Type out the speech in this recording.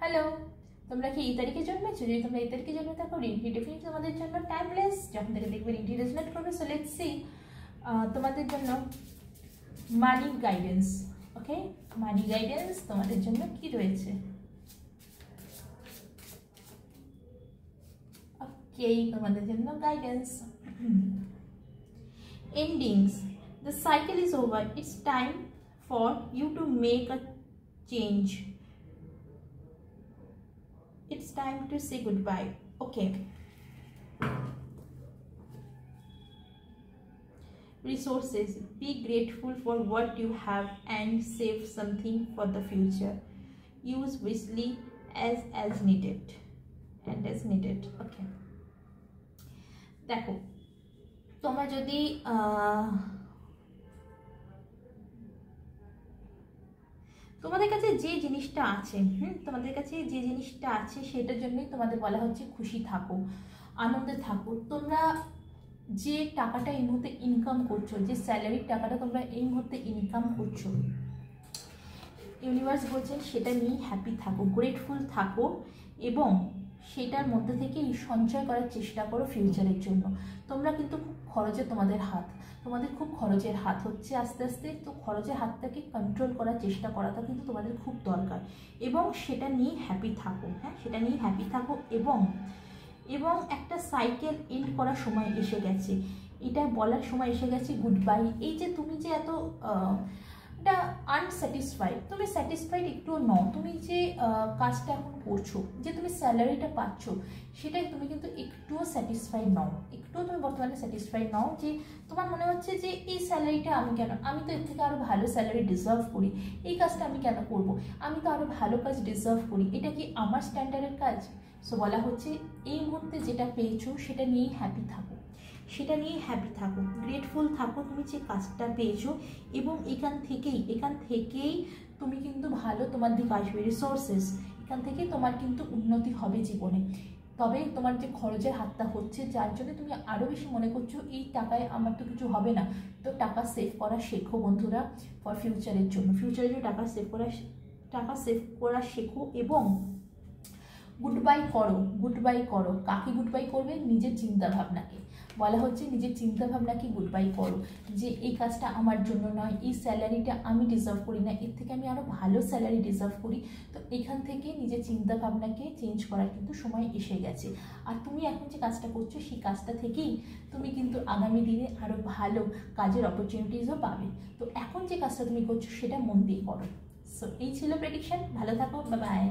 Hello, তোমরা কি এই তারিখে জন্মেছো? যদি তোমরা এই তারিখে জন্মে থাকো, রিঙ্কি ডেফিনেটলি তোমাদের জন্য টাইমলেস। যখন থেকে দেখবে রিঙ্কি রেজনেট করবে। সো লেটস সি তোমাদের জন্য মানি গাইডেন্স। ওকে, মানি গাইডেন্স তোমাদের জন্য কি রয়েছে? ওকে, তোমাদের জন্য guidance. Endings. The cycle is over. It's time for you to make a change. It's time to say goodbye. Okay. Resources. Be grateful for what you have and save something for the future. Use wisely as needed and as needed. Okay. দেখো, তোমরা যদি তোমাদের কাছে যে জিনিসটা আছে, তোমাদের কাছে যে জিনিসটা আছে সেটার জন্যই তোমাদের বলা হচ্ছে খুশি থাকো, আনন্দে থাকো। তোমরা যে টাকাটা এই মুহূর্তে ইনকাম করছো, যে স্যালারির টাকাটা তোমরা এই মুহূর্তে ইনকাম করছো, ইউনিভার্স বলছেন সেটা নিয়ে হ্যাপি থাকো, গ্রেটফুল থাকো এবং সেটার মধ্যে থেকে সঞ্চয় করার চেষ্টা করো ফিউচারের জন্য। তোমরা কিন্তু খুব খরচে তোমাদের খুব খরচের হাত হচ্ছে আস্তে আস্তে। তো খরচের হাতটাকে কন্ট্রোল করার চেষ্টা করাটা কিন্তু তোমাদের খুব দরকার এবং সেটা নিয়ে হ্যাপি থাকো। হ্যাঁ, সেটা নিয়ে হ্যাপি থাকো এবং একটা সাইকেল এন্ড করার সময় এসে গেছে, এটা বলার সময় এসে গেছে গুড বাই। এই যে তুমি যে এত এটা আনস্যাটিসফাইড, তুমি স্যাটিসফাইড একটুও নও। তুমি যে কাজটা এখন করছো, যে তুমি স্যালারিটা পাচ্ছ, সেটাই তুমি কিন্তু একটুও স্যাটিসফাইড নও, একটুও তুমি বর্তমানে স্যাটিসফাইড নও। যে তোমার মনে হচ্ছে যে এই স্যালারিটা আমি তো এর থেকে আরও ভালো স্যালারি ডিজার্ভ করি, এই কাজটা আমি কেন করব, আমি তো আরও ভালো কাজ ডিজার্ভ করি, এটা কি আমার স্ট্যান্ডার্ডের কাজ? সো বলা হচ্ছে এই মুহূর্তে যেটা পেয়েছো সেটা নিয়েই হ্যাপি থাকো, সেটা নিয়ে হ্যাপি থাকো, গ্রেটফুল থাকো তুমি যে কাজটা পেয়েছো এবং এখান থেকেই তুমি কিন্তু ভালো তোমার দিকে আসবে রিসোর্সেস, এখান থেকেই তোমার কিন্তু উন্নতি হবে জীবনে। তবে তোমার যে খরচের হাতটা হচ্ছে, যার জন্য তুমি আরও বেশি মনে করছো এই টাকায় আমার তো কিছু হবে না, তো টাকা সেভ করা শেখো বন্ধুরা ফর ফিউচারের জন্য। ফিউচারের জন্য টাকা সেভ করা শেখো এবং গুড বাই করো। কাকে গুড বাই করবে? নিজের চিন্তাভাবনাকে। বলা হচ্ছে নিজের চিন্তাভাবনাকে গুড বাই করো, যে এই কাজটা আমার জন্য নয়, এই স্যালারিটা আমি ডিজার্ভ করি না, এর থেকে আমি আরও ভালো স্যালারি ডিজার্ভ করি। তো এখান থেকে নিজের চিন্তাভাবনাকে চেঞ্জ করার কিন্তু সময় এসে গেছে। আর তুমি এখন যে কাজটা করছো সেই কাজটা থেকেই তুমি কিন্তু আগামী দিনে আরও ভালো কাজের অপরচুনিটিসও পাবে। তো এখন যে কাজটা তুমি করছো সেটা মন দিয়ে করো। সো এই ছিল প্রেডিকশন। ভালো থাকো, বাই বাই।